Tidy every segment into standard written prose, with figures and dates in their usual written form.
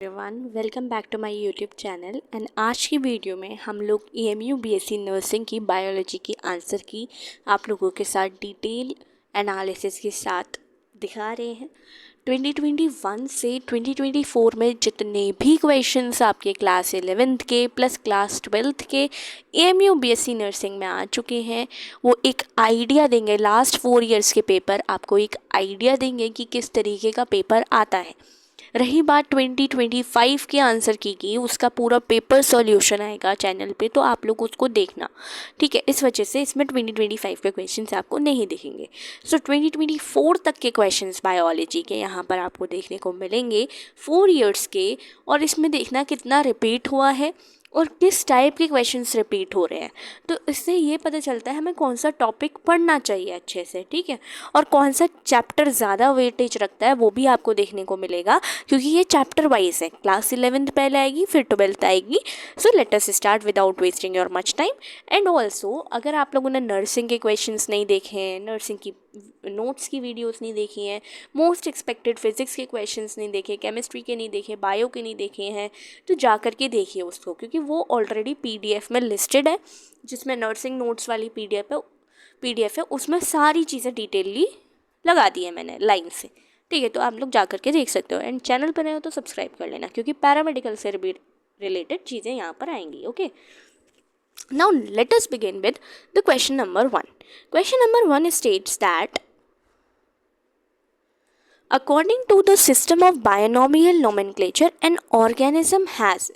Everyone, welcome back to my YouTube channel. And आज की video में हम लोग EMU BSc नर्सिंग की बायोलॉजी की आंसर की आप लोगों के साथ डिटेल एनालिसिस के साथ दिखा रहे हैं। 2021 से 2024 में जितने भी क्वेश्चंस आपके क्लास 11th के प्लस क्लास 12th के EMU BSc नर्सिंग में आ चुके हैं, वो एक आइडिया देंगे। लास्ट 4 इयर्स के पेपर आपको एक आइडिया देंगे कि किस तरीके का पेपर आता है। रही बात 2025 के आंसर की उसका पूरा पेपर सॉल्यूशन आएगा चैनल पे, तो आप लोग उसको देखना, ठीक है। इस वजह से इसमें 2025 के क्वेश्चंस आपको नहीं दिखेंगे। सो 2024 तक के क्वेश्चंस बायोलॉजी के यहाँ पर आपको देखने को मिलेंगे 4 इयर्स के, और इसमें देखना कितना रिपीट हुआ है और किस टाइप के क्वेश्चंस रिपीट हो रहे हैं। तो इससे ये पता चलता है हमें कौन सा टॉपिक पढ़ना चाहिए अच्छे से, ठीक है, और कौन सा चैप्टर ज़्यादा वेटेज रखता है वो भी आपको देखने को मिलेगा, क्योंकि ये चैप्टर वाइज है। क्लास 11th पहले आएगी, फिर 12th आएगी। So let us start without wasting your much time. And also अगर आप लोगों ने नर्सिंग के क्वेश्चंस नहीं देखे हैं, नर्सिंग की नोट्स की वीडियोस नहीं देखी हैं, मोस्ट एक्सपेक्टेड फिजिक्स के क्वेश्चंस नहीं देखे, केमिस्ट्री के नहीं देखे, बायो के नहीं देखे हैं, तो जा कर के देखिए उसको, क्योंकि वो ऑलरेडी PDF में लिस्टेड है, जिसमें नर्सिंग नोट्स वाली PDF है, उसमें सारी चीज़ें डिटेलली लगा दी है मैंने लाइन से, ठीक है। तो आप लोग जा कर के देख सकते हो। एंड चैनल पर नए हो तो सब्सक्राइब कर लेना, क्योंकि पैरामेडिकल से रिलेटेड चीज़ें यहाँ पर आएंगी, okay. Now let us begin with the question number 1. Question number 1 states that according to the system of binomial nomenclature an organism has,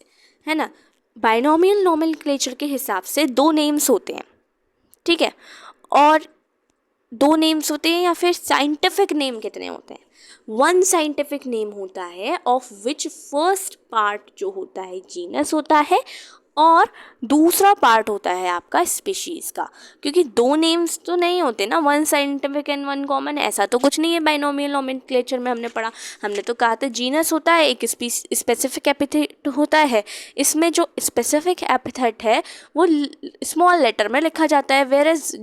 है ना, बायनोमियल नोमेनक्लेचर के हिसाब से 2 नेम्स होते हैं, ठीक है, और 2 नेम्स होते हैं, या फिर साइंटिफिक नेम कितने होते हैं? 1 साइंटिफिक नेम होता है, ऑफ विच फर्स्ट पार्ट जो होता है जीनस होता है, और दूसरा पार्ट होता है आपका स्पीशीज़ का। क्योंकि 2 नेम्स तो नहीं होते ना, 1 साइंटिफिक एंड 1 कॉमन, ऐसा तो कुछ नहीं है। बायनोमियल नोमेनक्लेचर में हमने पढ़ा, हमने तो कहा था जीनस होता है, एक स्पेसिफिक एपिथेट होता है। इसमें जो स्पेसिफिक एपिथेट है वो स्मॉल लेटर में लिखा जाता है, वेयर एज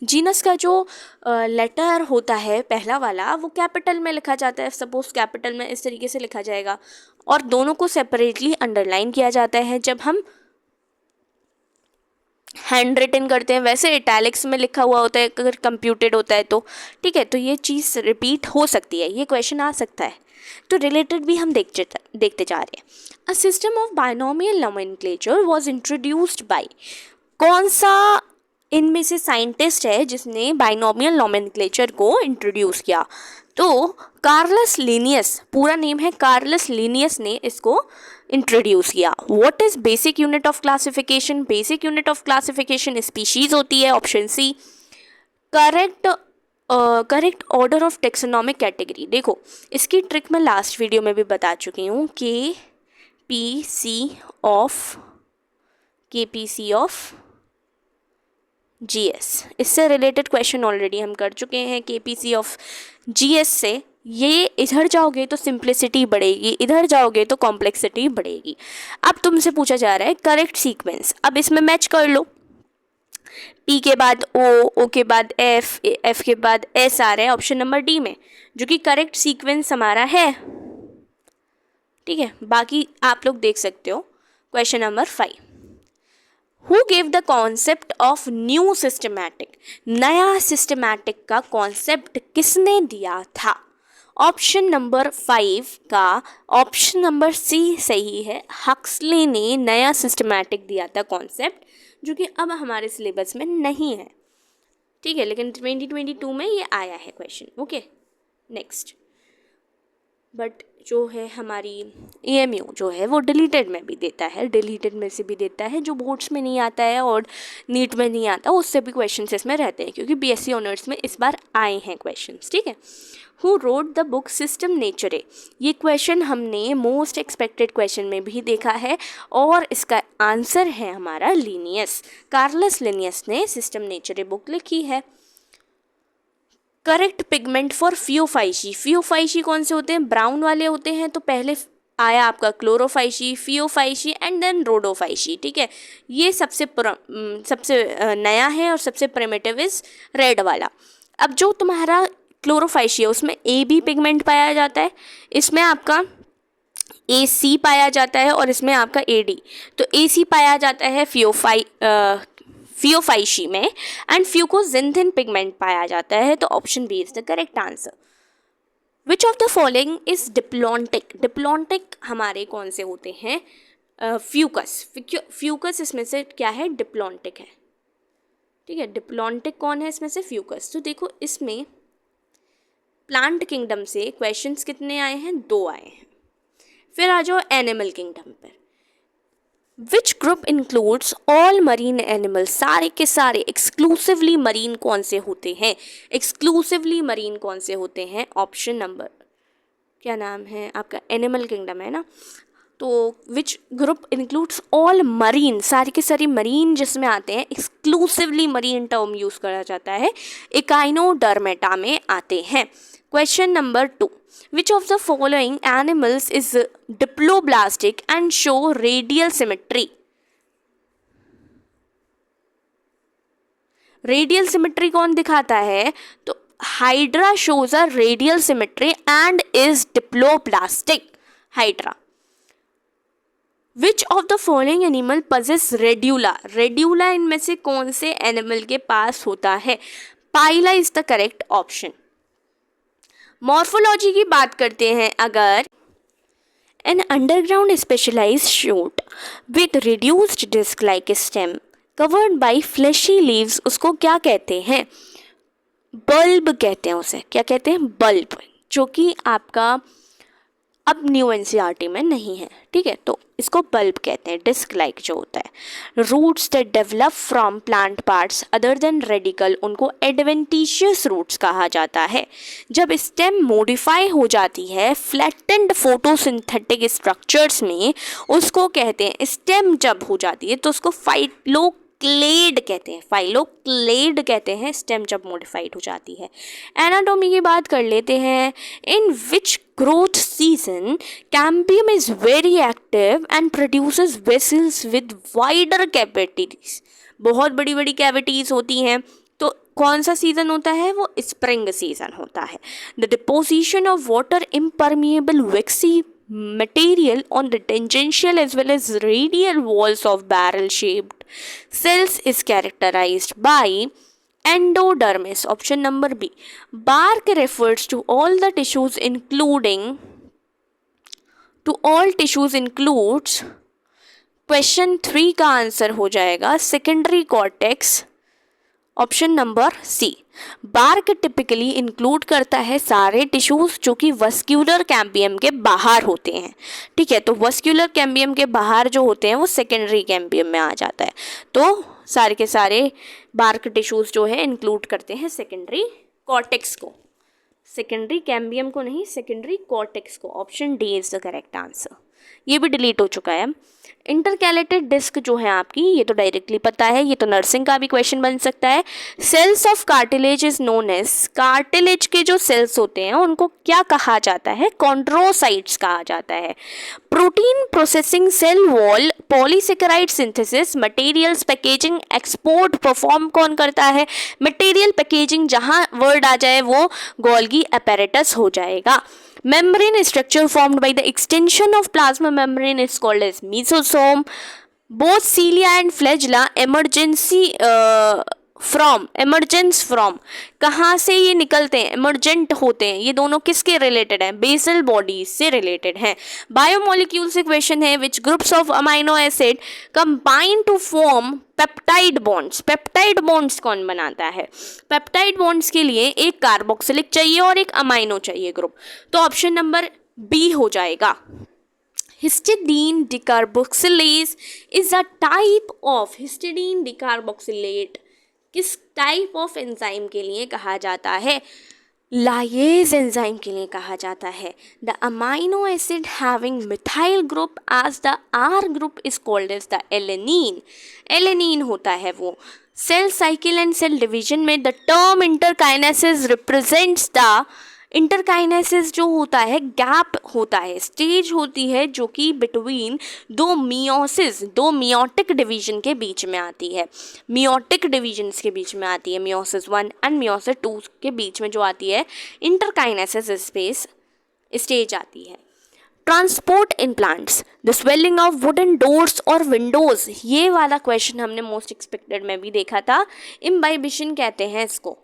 जीनस का जो लेटर होता है पहला वाला, वो कैपिटल में लिखा जाता है। सपोज कैपिटल में इस तरीके से लिखा जाएगा, और दोनों को सेपरेटली अंडरलाइन किया जाता है जब हम हैंड रिटन करते हैं। वैसे इटैलिक्स में लिखा हुआ होता है अगर कंप्यूटेड होता है तो, ठीक है। तो ये चीज़ रिपीट हो सकती है, ये क्वेश्चन आ सकता है, तो रिलेटेड भी हम देखते जा रहे हैं। A system of binomial nomenclature was introduced by, कौन सा इनमें से साइंटिस्ट है जिसने बायनोमियल नोमेनक्लेचर को इंट्रोड्यूस किया? तो कार्लस लिनियस, पूरा नेम है कार्लस लिनियस, ने इसको इंट्रोड्यूस किया। What is basic unit of classification? Basic unit of classification species होती है, option C. Correct order of taxonomic category, देखो इसकी ट्रिक मैं लास्ट वीडियो में भी बता चुकी हूँ। KPC ऑफ GS, इससे रिलेटेड क्वेश्चन ऑलरेडी हम कर चुके हैं। KPC ऑफ GS से ये इधर जाओगे तो सिंप्लिसिटी बढ़ेगी, इधर जाओगे तो कॉम्प्लेक्सिटी बढ़ेगी। अब तुमसे पूछा जा रहा है करेक्ट सीक्वेंस, अब इसमें मैच कर लो। P के बाद O के बाद F के बाद S आ रहा है ऑप्शन नंबर D में, जो कि करेक्ट सीक्वेंस हमारा है, ठीक है। बाकी आप लोग देख सकते हो। Question number 5, Who gave the concept of new systematic? नया सिस्टमैटिक का कॉन्सेप्ट किसने दिया था? ऑप्शन नंबर 5 का ऑप्शन नंबर C सही है। हक्सले ने नया सिस्टमैटिक दिया था कॉन्सेप्ट, जो कि अब हमारे सिलेबस में नहीं है, ठीक है, लेकिन 2022 में ये आया है क्वेश्चन, ओके। नेक्स्ट, बट जो है हमारी EMU जो है वो डिलीटेड में भी देता है, डिलीटेड में से भी देता है, जो बोर्ड्स में नहीं आता है और नीट में नहीं आता, उससे भी क्वेश्चंस इसमें रहते हैं, क्योंकि BSc ऑनर्स में इस बार आए हैं क्वेश्चंस, ठीक है। Who wrote the book system नेचरे, ये क्वेश्चन हमने मोस्ट एक्सपेक्टेड क्वेश्चन में भी देखा है, और इसका आंसर है हमारा लिनियस। कार्लस लिनियस ने सिस्टम नेचरे बुक लिखी है। करेक्ट पिगमेंट फॉर फियोफाइशी, फियोफाइशी कौन से होते हैं? ब्राउन वाले होते हैं। तो पहले आया आपका क्लोरोफाइशी, फियोफाइशी एंड देन रोडोफाइशी, ठीक है। ये सबसे नया है और सबसे प्रिमिटिव इज रेड वाला। अब जो तुम्हारा क्लोरोफाइशिया, उसमें AB पिगमेंट पाया जाता है, इसमें आपका AC पाया जाता है और इसमें आपका AD। तो AC पाया जाता है फियोफाइशी में एंड फ्यूकोजिंथिन पिगमेंट पाया जाता है। तो option B is the correct answer. Which of the following is diplontic? Diplontic हमारे कौन से होते हैं? फ्यूकस इसमें से क्या है? डिप्लॉन्टिक है। ठीक है, डिप्लॉन्टिक कौन है इसमें से? फ्यूकस। तो देखो इसमें प्लांट किंगडम से क्वेश्चंस कितने आए हैं? 2 आए हैं। फिर आ जाओ एनिमल किंगडम पर। Which group includes all marine animals? सारे के सारे एक्सक्लूसिवली मरीन कौन से होते हैं? एक्सक्लूसिवली मरीन कौन से होते हैं? ऑप्शन नंबर क्या नाम है आपका? एनिमल किंगडम है ना। तो which group includes all marine, सारे के सारे मरीन जिसमें आते हैं, एक्सक्लूसिवली मरीन टर्म यूज करा जाता है, इकाइनोडर्मेटा में आते हैं। Question number 2, which of the following animals is diploblastic and show radial symmetry? Radial symmetry कौन दिखाता है? तो hydra shows a radial symmetry and is diploblastic. Hydra. Which of the following animal possess radula? Radula इनमें से कौन से animal के पास होता है? Pila is the correct option. Morphology की बात करते हैं अगर, an underground specialised shoot with reduced disc like stem covered by fleshy leaves, उसको क्या कहते हैं? बल्ब कहते हैं उसे। क्या कहते हैं? बल्ब, जो कि आपका अब न्यू एनसीईआरटी में नहीं है। ठीक है, तो इसको बल्ब कहते हैं, डिस्क लाइक जो होता है। Roots that develop from plant parts other than radical, उनको एडवेंटिशियस रूट्स कहा जाता है। जब स्टेम मॉडिफाई हो जाती है फ्लैटेंड फोटोसिंथेटिक स्ट्रक्चर्स में, उसको कहते हैं, स्टेम जब हो जाती है तो उसको फाइलोक्लेड कहते हैं। फाइलोक्लेड कहते हैं स्टेम जब मॉडिफाइड हो जाती है। एनाटॉमी की बात कर लेते हैं। इन विच growth season cambium is very active and produces vessels with wider cavities, बहुत बड़ी बड़ी कैविटीज होती हैं। तो कौन सा सीजन होता है? वो स्प्रिंग सीजन होता है। The deposition of water impermeable waxy material on the tangential as well as radial walls of barrel shaped cells is characterized by endodermis. Option number B. Bark refers to all tissues includes question 3 का answer हो जाएगा secondary cortex. Option number C. Bark typically include करता है सारे tissues जो कि vascular cambium के बाहर होते हैं। ठीक है, तो वस्क्यूलर कैम्बियम के बाहर जो होते हैं वो सेकेंडरी कैम्बियम में आ जाता है। तो सारे के सारे बार्क टिश्यूज जो है इंक्लूड करते हैं सेकेंडरी कॉर्टेक्स को, सेकेंडरी कैम्बियम को नहीं, सेकेंडरी कॉर्टेक्स को। Option D is the correct answer. ये भी डिलीट हो चुका है। इंटरकैलेटेड डिस्क जो है आपकी, ये तो डायरेक्टली पता है, ये तो नर्सिंग का भी क्वेश्चन बन सकता है। Cells of cartilage is known as, cartilage के जो सेल्स होते हैं उनको क्या कहा जाता है? कॉन्ड्रोसाइट्स कहा जाता है। Protein processing, cell wall, polysaccharide synthesis, materials packaging, export perform कौन करता है? मटेरियल पैकेजिंग, जहां वर्ड आ जाए वो गोल्गी apparatus हो जाएगा। Membrane structure formed by the extension of plasma membrane is called as mesosome. Both cilia and flagella emergence from कहाँ से ये निकलते हैं? emergent होते हैं। ये दोनों किसके रिलेटेड हैं? बेसल बॉडीज से रिलेटेड हैं। बायोमोलिक्यूल से क्वेश्चन है, which groups of amino acid combine to form peptide bonds? Peptide bonds कौन बनाता है? पेप्टाइड बॉन्ड्स के लिए एक कार्बोक्सिलिक चाहिए और एक अमाइनो चाहिए ग्रुप। तो ऑप्शन नंबर बी हो जाएगा। Histidine decarboxylase is a type of, histidine decarboxylate किस टाइप ऑफ एंजाइम के लिए कहा जाता है? लाइएज एंजाइम के लिए कहा जाता है। The amino acid having methyl group as the R group is called as the alanine. Alanine होता है वो। Cell cycle and cell division में the term interkinesis represents the interkinesis जो होता है गैप होता है, स्टेज होती है जो कि बिटवीन दो मियोटिक डिवीजन के बीच में आती है, मियोटिक डिवीजन्स के बीच में आती है, मियोसिस 1 एंड मियोसिस 2 के बीच में जो आती है इंटरकाइनेसिस स्टेज आती है। Transport in plants, the swelling of wooden doors और विंडोज, ये वाला क्वेश्चन हमने मोस्ट एक्सपेक्टेड में भी देखा था। इम्बाइबिशन कहते हैं इसको।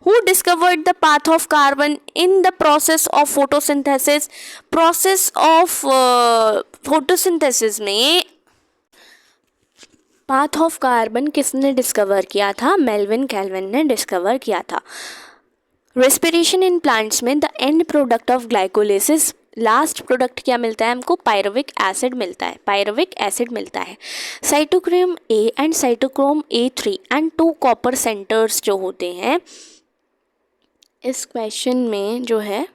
Who discovered the path of carbon in the process of photosynthesis? Process of photosynthesis में पाथ ऑफ कार्बन किसने डिस्कवर किया था? मेल्विन कैल्विन ने डिस्कवर किया था। रेस्पिरेशन इन प्लांट्स में the end product of glycolysis, last product क्या मिलता है हमको? पायरुविक एसिड मिलता है, पायरुविक एसिड मिलता है। Cytochrome A and cytochrome A3 and 2 copper centres जो होते हैं इस क्वेश्चन में जो है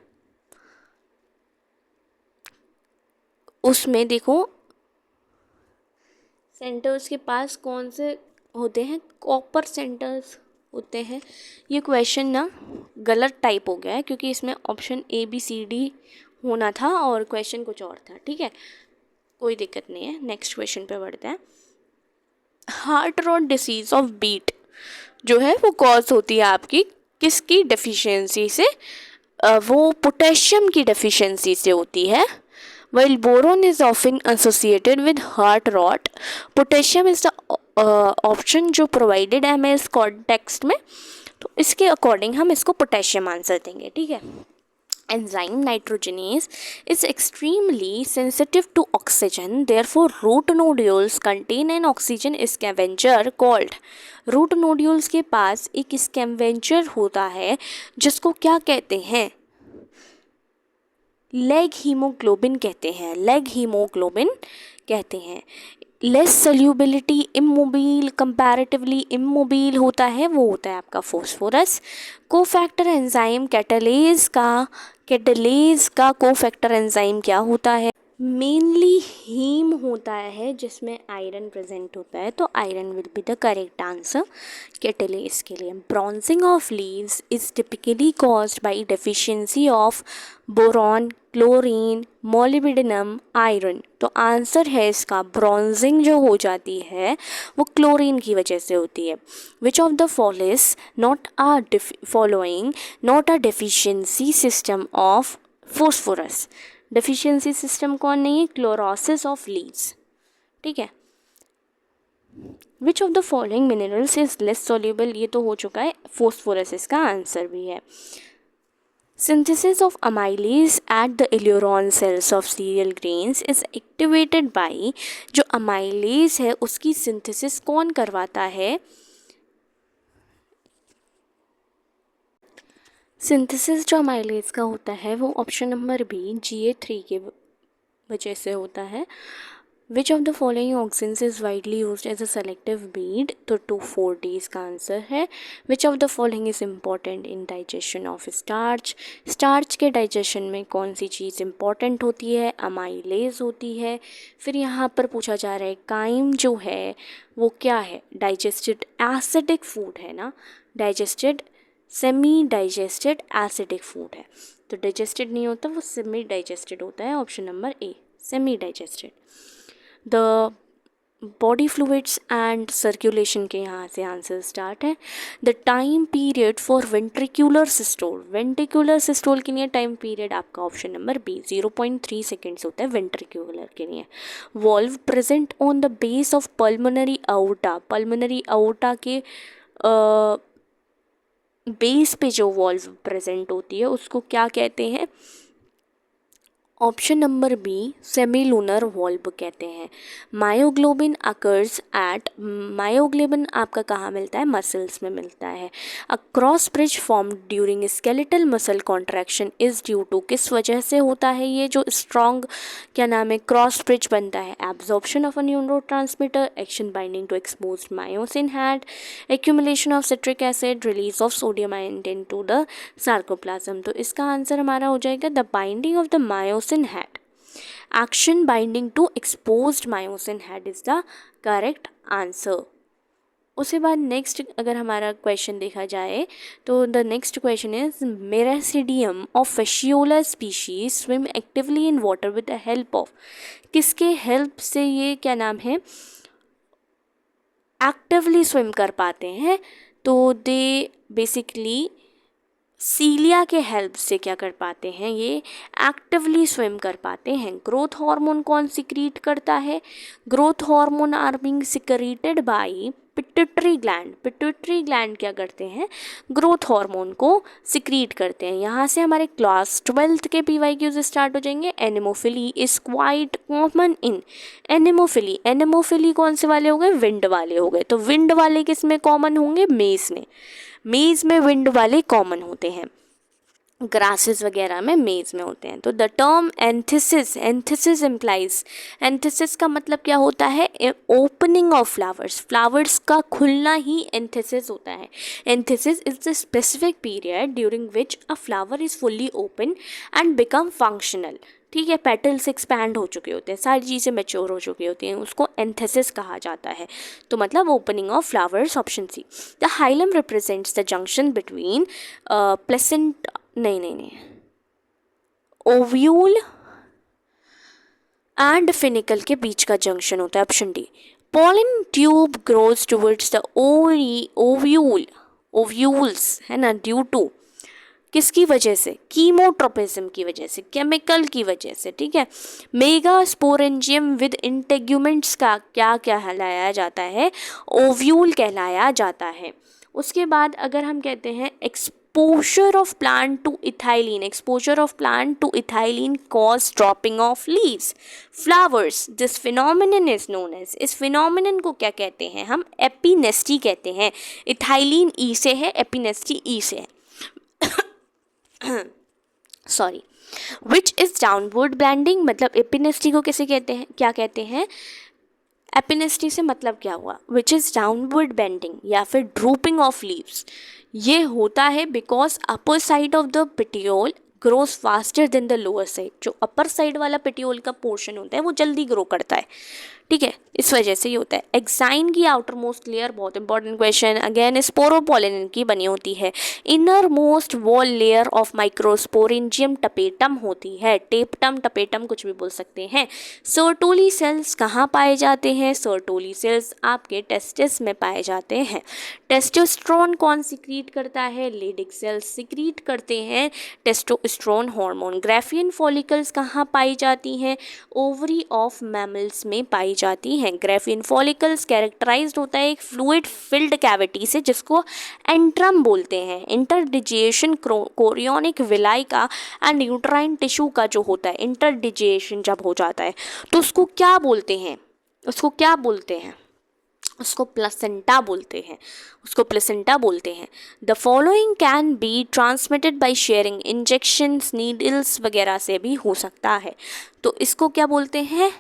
उसमें देखो सेंटर्स के पास कौन से होते हैं? कॉपर सेंटर्स होते हैं। ये क्वेश्चन ना गलत टाइप हो गया है क्योंकि इसमें ऑप्शन ABCD होना था और क्वेश्चन कुछ और था। ठीक है, कोई दिक्कत नहीं है, नेक्स्ट क्वेश्चन पे बढ़ते हैं। Heart rot disease of beet जो है वो कॉज होती है आपकी किसकी डेफिशिएंसी से? वो पोटेशियम की डेफिशिएंसी से होती है। While boron is often associated with heart rot, potassium is the option जो provided है हमें इस कॉन्टेक्स्ट में, तो इसके अकॉर्डिंग हम इसको पोटेशियम आंसर देंगे। ठीक है। Enzyme nitrogenase is extremely sensitive to oxygen, therefore root nodules contain an oxygen scavenger called, root nodules के पास एक scavenger होता है जिसको क्या कहते हैं? लेग हीमोग्लोबिन कहते हैं, लेग हीमोग्लोबिन कहते हैं। Less solubility immobile, comparatively immobile होता है, वो होता है आपका फोस्फोरस। कोफैक्टर एंजाइम कैटलेज का कोफैक्टर एंजाइम क्या होता है? मेनली हीम होता है जिसमें आयरन प्रेजेंट होता है, तो iron will be the correct answer catalase के लिए। Bronzing of leaves is typically caused by deficiency of boron, chlorine, molybdenum, iron. तो आंसर है इसका ब्रॉन्जिंग जो हो जाती है वो क्लोरीन की वजह से होती है। Which of the following not a deficiency system of phosphorus? Deficiency system कौन नहीं है? Chlorosis of leaves. ठीक है। Which of the following minerals is less soluble, ये तो हो चुका है, फोस्फोरस इसका आंसर भी है। Synthesis of amylase at the aileron cells of cereal grains is activated by, जो amylase है उसकी synthesis कौन करवाता है? सिंथेसिस जो amylase का होता है वो ऑप्शन नंबर बी GA3 के वजह से होता है। Which of the following auxins is widely used as a selective weed, तो 2,4-D इसका आंसर है। Which of the following is important in digestion of starch? Starch के डाइजेशन में कौन सी चीज़ इम्पॉर्टेंट होती है? अमाइलेज होती है। फिर यहाँ पर पूछा जा रहा है काइम जो है वो क्या है? डाइजेस्टेड एसिडिक फूड है ना, digested semi digested acidic food है, तो डाइजेस्टेड नहीं होता, वो सेमी डाइजेस्टेड होता है। Option number a semi digested. The body fluids and circulation के यहाँ से आंसर स्टार्ट है। The time period for ventricular systole, ventricular systole के लिए टाइम पीरियड आपका ऑप्शन नंबर बी 0.3 सेकेंड्स होता है वेंट्रिकुलर के लिए। Valve present on the base of pulmonary outta, pulmonary outta के बेस पे जो वॉल्व प्रेजेंट होती है उसको क्या कहते हैं? Option number B semilunar valve कहते हैं। मायोग्लोबिन अकर्स एट, मायोग्लोबिन आपका कहाँ मिलता है? मसल्स में मिलता है। A cross bridge form during skeletal muscle contraction is due to, किस वजह से होता है ये जो स्ट्रॉन्ग क्या नाम है क्रॉस ब्रिज बनता है? Absorption of a neurotransmitter, action binding to exposed myosin head, accumulation of citric acid, release of sodium ion into the sarcoplasm. तो इसका आंसर हमारा हो जाएगा the binding of the myosin head. Action binding to exposed myosin head is the correct answer. उसके बाद next अगर हमारा question देखा जाए तो the next question is miracidium of fasciola species swim actively in water with the help of, किसके help से ये क्या नाम है एक्टिवली स्विम कर पाते हैं, तो दे बेसिकली सीलिया के हेल्प से क्या कर पाते हैं, ये एक्टिवली स्विम कर पाते हैं। ग्रोथ हार्मोन कौन सिक्रीट करता है, growth hormone are being secreted by pituitary gland, pituitary gland क्या करते हैं, ग्रोथ हार्मोन को सिक्रीट करते हैं। यहाँ से हमारे क्लास 12th के PYQs स्टार्ट हो जाएंगे। एनेमोफिली इज क्वाइट कॉमन इन, एनेमोफिली, एनेमोफिली कौन से वाले हो गए, विंड वाले हो गए, तो विंड वाले किस में कॉमन होंगे, मेज में, मेज में विंड वाले कॉमन होते हैं, ग्रासेस वगैरह में मेज में होते हैं। तो द टर्म एंथिसिस, एंथिसिस इम्प्लाइज, एंथिसिस का मतलब क्या होता है, ओपनिंग ऑफ फ्लावर्स, फ्लावर्स का खुलना ही एंथिसिस होता है। Anthesis is the specific period during which a flower is fully open and become functional, ठीक है, पेटल्स एक्सपैंड हो चुके होते हैं, सारी चीज़ें मैच्योर हो चुकी होती हैं, उसको एंथेसिस कहा जाता है। तो मतलब opening of flowers, option C. The hilum represents the junction between placenta, नहीं, ओव्यूल एंड फिनिकल के बीच का जंक्शन होता है, option D. Pollen tube grows towards the ovule, ovules है ना, ड्यू टू किसकी वजह से, कीमोट्रोपिज्म की वजह से, केमिकल की वजह से, ठीक है। मेगा स्पोरेंजियम विद इंटेग्यूमेंट्स का क्या कहलाया जाता है, ओव्यूल कहलाया जाता है। उसके बाद अगर हम कहते हैं exposure of plant to ethylene, exposure of plant to ethylene cause dropping of leaves, flowers, this phenomenon is known as, इस फिनोमिनन को क्या कहते हैं हम, एपिनेस्टी कहते हैं। इथाइलिन ई से है, एपिनेस्टी ई से है, sorry. Which is downward blending, मतलब एपिनेस्टी को कैसे कहते हैं, क्या कहते हैं, एपिनेस्टी से मतलब क्या हुआ, विच इज डाउनवर्ड बेंडिंग या फिर ड्रूपिंग ऑफ लीव्स, ये होता है because upper side of the petiole grows faster than the lower side, जो अपर साइड वाला पेटियोल का पोर्शन होता है वो जल्दी ग्रो करता है, ठीक है, इस वजह से ये होता है। एक्साइन की आउटर मोस्ट लेयर, बहुत इंपॉर्टेंट क्वेश्चन, अगेन स्पोरोपोलिन की बनी होती है। Inner most wall layer of microsporangium tapetum होती है, टेपटम, टपेटम कुछ भी बोल सकते हैं। सर्टोली सेल्स कहाँ पाए जाते हैं, सर्टोली सेल्स आपके टेस्टिस में पाए जाते हैं। टेस्टोस्टेरोन कौन सिक्रीट करता है, लेडिक सेल्स सिक्रीट करते हैं टेस्टोस्टेरोन हार्मोन। ग्राफियन फॉलिकल्स कहाँ पाई जाती हैं, ओवरी ऑफ मैमल्स में पाई जाती हैं। ग्राफियन फॉलिकल्स कैरेक्टराइज्ड होता है एक फ्लूइड फिल्ड कैविटी से जिसको एंट्रम बोलते हैं। इंटरडिजिएशन कोरियोनिक विलाई का एंड यूट्राइन टिश्यू का जो होता है, इंटरडिजिएशन जब हो जाता है तो उसको क्या बोलते हैं, उसको क्या बोलते हैं, उसको प्लेसेंटा बोलते हैं, उसको प्लेसेंटा बोलते हैं। The following can be transmitted by sharing, injections, needles वगैरह से भी हो सकता है, तो इसको क्या बोलते हैं,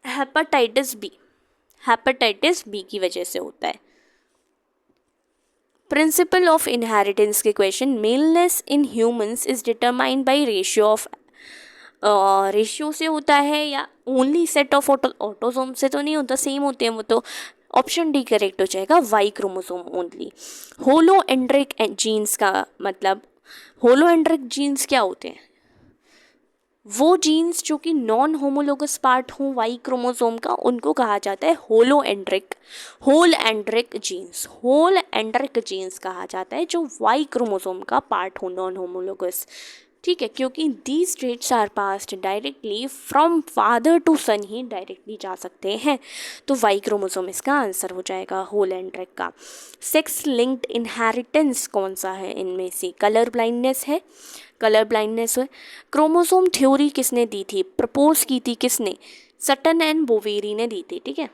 हेपेटाइटिस बी, हेपेटाइटिस बी की वजह से होता है। प्रिंसिपल ऑफ इनहेरिटेंस के question, maleness in humans is determined by ratio of, ratio से होता है या ओनली सेट ऑफ ऑटोसोम से तो नहीं होता, सेम होते हैं वो, तो ऑप्शन डी करेक्ट हो जाएगा, वाई क्रोमोसोम ओनली। होलोएंड्रिक जीन्स का मतलब, होलोएंड्रिक जीन्स क्या होते हैं, वो जीन्स जो कि नॉन होमोलोगस पार्ट हो वाई क्रोमोसोम का, उनको कहा जाता है holandric, holandric genes, holandric genes कहा जाता है जो वाई क्रोमोसोम का पार्ट हो, नॉन होमोलोगस, ठीक है, क्योंकि these traits are passed directly from father to son ही डायरेक्टली जा सकते हैं, तो वाई क्रोमोसोम इसका आंसर हो जाएगा, होल एंड्रिक का। सेक्स लिंक्ड इनहेरिटेंस कौन सा है इनमें से, कलर ब्लाइंडनेस है, कलर ब्लाइंडनेस है। क्रोमोसोम थ्योरी किसने दी थी, प्रपोज की थी किसने, सटन एंड बोवेरी ने दी थी, ठीक है,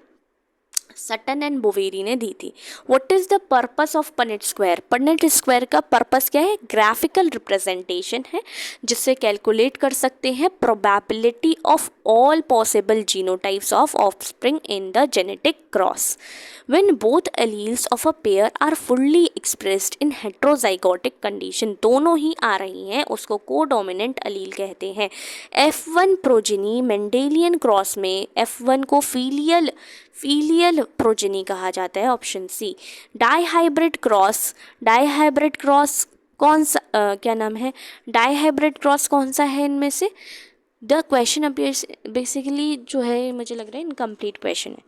सटन एंड बोवेरी ने दी थी। What is the purpose of Punnett square, Punnett square का पर्पस क्या है, ग्राफिकल रिप्रेजेंटेशन है जिससे कैलकुलेट कर सकते हैं probability of all possible genotypes of offspring in the genetic cross. When both alleles of a pair are fully expressed in heterozygotic condition, दोनों ही आ रही हैं, उसको कोडोमिनेंट एलील कहते हैं। F1 प्रोजेनी मेंडेलियन क्रॉस में F1 को फीलियल प्रोजेनी कहा जाता है, ऑप्शन सी। डाईहाइब्रिड क्रॉस कौन सा क्या नाम है, डाईहाइब्रिड क्रॉस कौन सा है इनमें से? द क्वेश्चन अपीयर्स बेसिकली जो है मुझे लग रहा है इनकम्प्लीट क्वेश्चन है।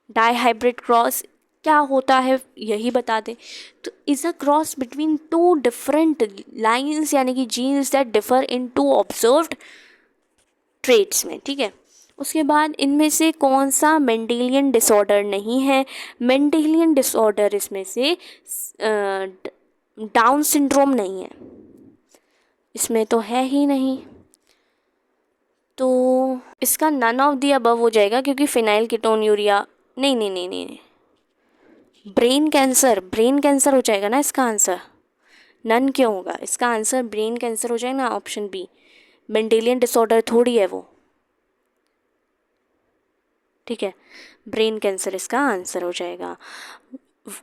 डाईहाइब्रिड क्रॉस क्या होता है यही बता दें तो is a cross between two different lines यानी कि genes that differ in two observed traits में, ठीक है। उसके बाद इनमें से कौन सा मेंडेलियन डिसऑर्डर नहीं है? मेंडेलियन डिसऑर्डर इसमें से डाउन सिंड्रोम नहीं है, इसमें तो है ही नहीं, तो इसका नन ऑफ द अबव हो जाएगा क्योंकि फिनाइल कीटोन्यूरिया नहीं नहीं नहीं नहीं, ब्रेन कैंसर हो जाएगा ना इसका आंसर। नन क्यों होगा, इसका आंसर ब्रेन कैंसर हो जाएगा ना, ऑप्शन बी। मेंडेलियन डिसऑर्डर थोड़ी है वो, ठीक है, ब्रेन कैंसर इसका आंसर हो जाएगा।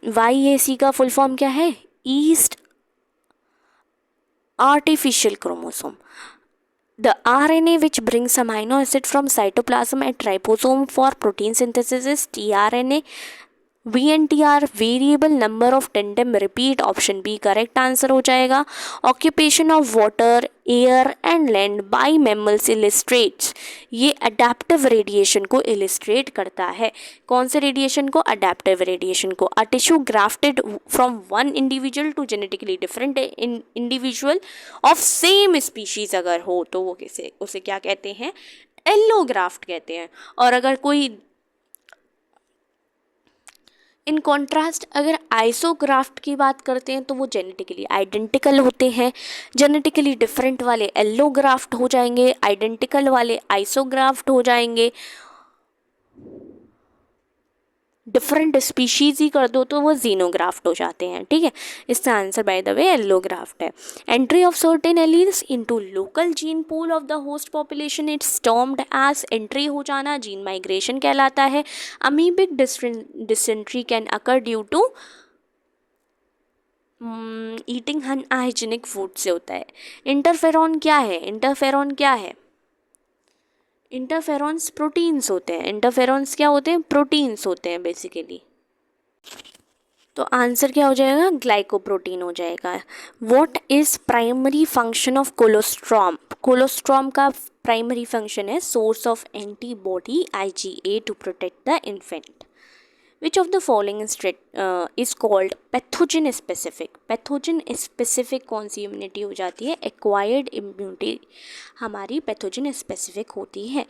YAC का फुल फॉर्म क्या है? Yeast artificial chromosome. The RNA which brings amino acid from cytoplasm at ribosome for protein synthesis is tRNA. VNTR variable number of tandem repeat, option B correct answer हो जाएगा। Occupation of water air and land by mammals illustrates, ये adaptive radiation को illustrate करता है। कौन से radiation को? Adaptive radiation को। A tissue grafted from one individual to genetically different individual of same species अगर हो तो वो कैसे, उसे क्या कहते हैं? एलोग्राफ्ट कहते हैं। और अगर कोई इन कॉन्ट्रास्ट अगर आइसोग्राफ्ट की बात करते हैं तो वो जेनेटिकली आइडेंटिकल होते हैं। जेनेटिकली डिफरेंट वाले एलोग्राफ्ट हो जाएंगे, आइडेंटिकल वाले आइसोग्राफ्ट हो जाएंगे। डिफरेंट स्पीशीज ही कर दो तो वो जीनोग्राफ्ट हो जाते हैं, ठीक है। इसका answer by the way allograft है। Entry of certain alleles into local gene pool of the host population it's termed as, entry हो जाना जीन माइग्रेशन कहलाता है। Amoebic dysentery can occur due to eating unhygienic food से होता है। Interferon क्या है? इंटरफेरॉन्स प्रोटीन्स होते हैं। इंटरफेरॉन्स क्या होते हैं? प्रोटीन्स होते हैं बेसिकली। तो आंसर क्या हो जाएगा? ग्लाइकोप्रोटीन हो जाएगा। What is primary function of colostrum? Colostrum का प्राइमरी फंक्शन है source of antibody IgA to protect the infant. Which of the following is called pathogen specific? Pathogen specific कौन सी इम्यूनिटी हो जाती है? एक्वायर्ड इम्यूनिटी हमारी पैथोजन स्पेसिफिक होती है।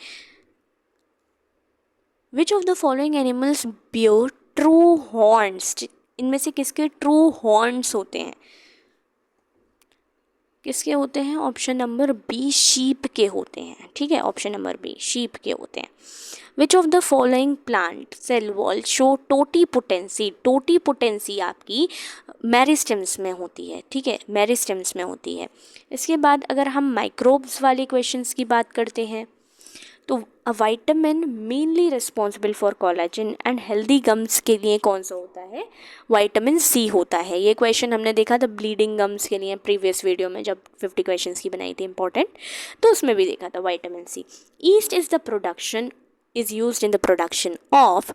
Which of the following animals bear true horns? इनमें से किसके ट्रू हॉर्न्स होते हैं? किसके होते हैं? ऑप्शन नंबर बी शीप के होते हैं, ठीक है, ऑप्शन नंबर बी शीप के होते हैं। Which of the following plant cell wall show totipotency? Totipotency आपकी मेरिस्टेम्स में होती है, ठीक है, मेरिस्टेम्स में होती है। इसके बाद अगर हम माइक्रोब्स वाले क्वेश्चंस की बात करते हैं तो a vitamin mainly responsible for collagen and healthy gums के लिए कौन सा होता है? विटामिन सी होता है। ये क्वेश्चन हमने देखा था ब्लीडिंग गम्स के लिए प्रीवियस वीडियो में जब 50 क्वेश्चंस की बनाई थी इंपॉर्टेंट, तो उसमें भी देखा था vitamin C. Yeast is used in the production of,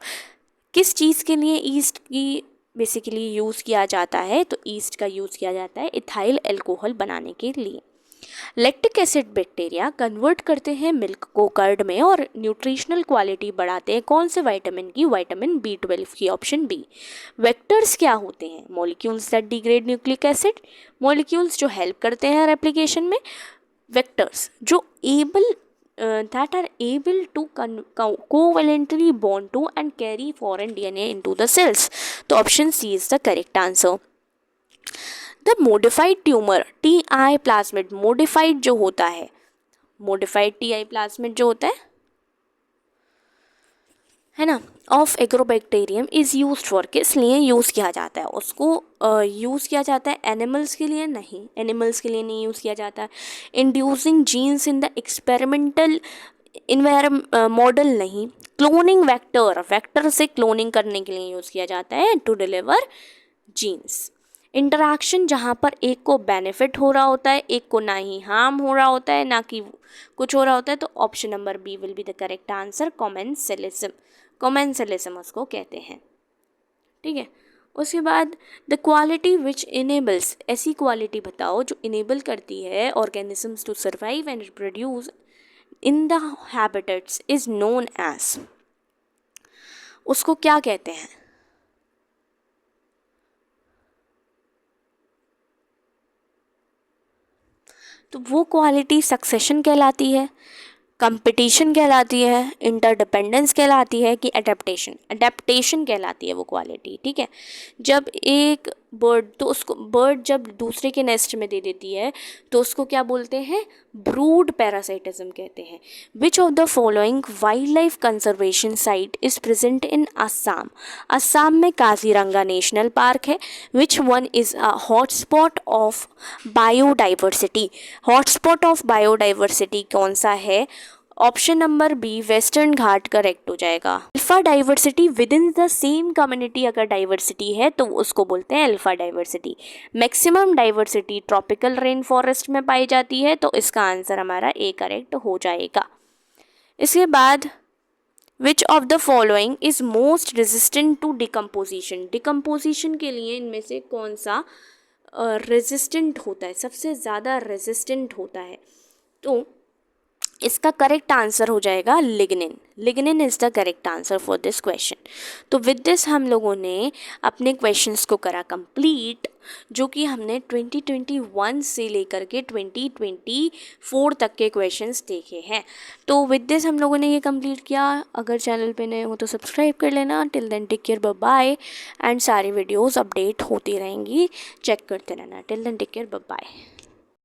किस चीज़ के लिए ईस्ट की बेसिकली यूज़ किया जाता है? तो ईस्ट का यूज़ किया जाता है इथाइल अल्कोहल बनाने के लिए। लैक्टिक एसिड बैक्टीरिया कन्वर्ट करते हैं मिल्क को कर्ड में और न्यूट्रिशनल क्वालिटी बढ़ाते हैं कौन से विटामिन की? विटामिन B12 की, ऑप्शन बी। वेक्टर्स क्या होते हैं? Molecules that degrade nucleic acid, molecules जो हेल्प करते हैं रेप्लिकेशन में। वेक्टर्स जो that are able to covalently bond to and carry foreign DNA into the cells, तो option C is the correct answer. The modified tumour TI plasmid, modified जो होता है, modified TI plasmid जो होता है ना, of agrobacterium is use for, किस लिए यूज़ किया जाता है? उसको यूज़ किया जाता है एनिमल्स के लिए नहीं, एनिमल्स के लिए नहीं यूज़ किया जाता है। Inducing genes in the experimental model नहीं। क्लोनिंग वेक्टर से क्लोनिंग करने के लिए यूज़ किया जाता है टू डिलीवर जीन्स। इंटरैक्शन जहाँ पर एक को बेनिफिट हो रहा होता है, एक को ना ही हार्म हो रहा होता है, ना कि कुछ हो रहा होता है, तो option number B will be the correct answer, commensalism. Commensalism उसको कहते हैं। ठीक है, उसके बाद द क्वालिटी विच इनेबल्स, ऐसी क्वालिटी बताओ जो इनेबल करती है organisms to survive and reproduce in the habitats is known as, उसको क्या कहते हैं? तो वो क्वालिटी सक्सेशन कहलाती है, कंपटीशन कहलाती है, इंटरडिपेंडेंस कहलाती है कि एडेप्टेशन, एडेप्टेशन कहलाती है वो क्वालिटी। ठीक है, जब एक बर्ड, तो उसको बर्ड जब दूसरे के नेस्ट में दे देती है तो उसको क्या बोलते हैं? ब्रूड पैरासाइटिज्म कहते हैं। Which of the following wild life conservation site is present in Assam? Assam में काजीरंगा नेशनल पार्क है। Which one is a hotspot of biodiversity? Hotspot of biodiversity कौन सा है? ऑप्शन नंबर बी वेस्टर्न घाट करेक्ट हो जाएगा। Alpha diversity with in the same community अगर diversity है तो उसको बोलते हैं alpha diversity. Maximum diversity tropical rain forest में पाई जाती है, तो इसका आंसर हमारा ए करेक्ट हो जाएगा। इसके बाद which of the following is most resistant to decomposition? Decomposition के लिए इनमें से कौन सा रेजिस्टेंट होता है, सबसे ज़्यादा रेजिस्टेंट होता है? तो इसका करेक्ट आंसर हो जाएगा lignin. Lignin is the correct answer for this question. तो विद दिस हम लोगों ने अपने क्वेश्चंस को करा कंप्लीट, जो कि हमने 2021 से लेकर के 2024 तक के क्वेश्चंस देखे हैं। तो विद दिस हम लोगों ने ये कंप्लीट किया। अगर चैनल पे नए हो तो सब्सक्राइब कर लेना। Till then take care, bye bye. And सारी वीडियोज़ अपडेट होती रहेंगी, चेक करते रहना। Till then take care, bye bye.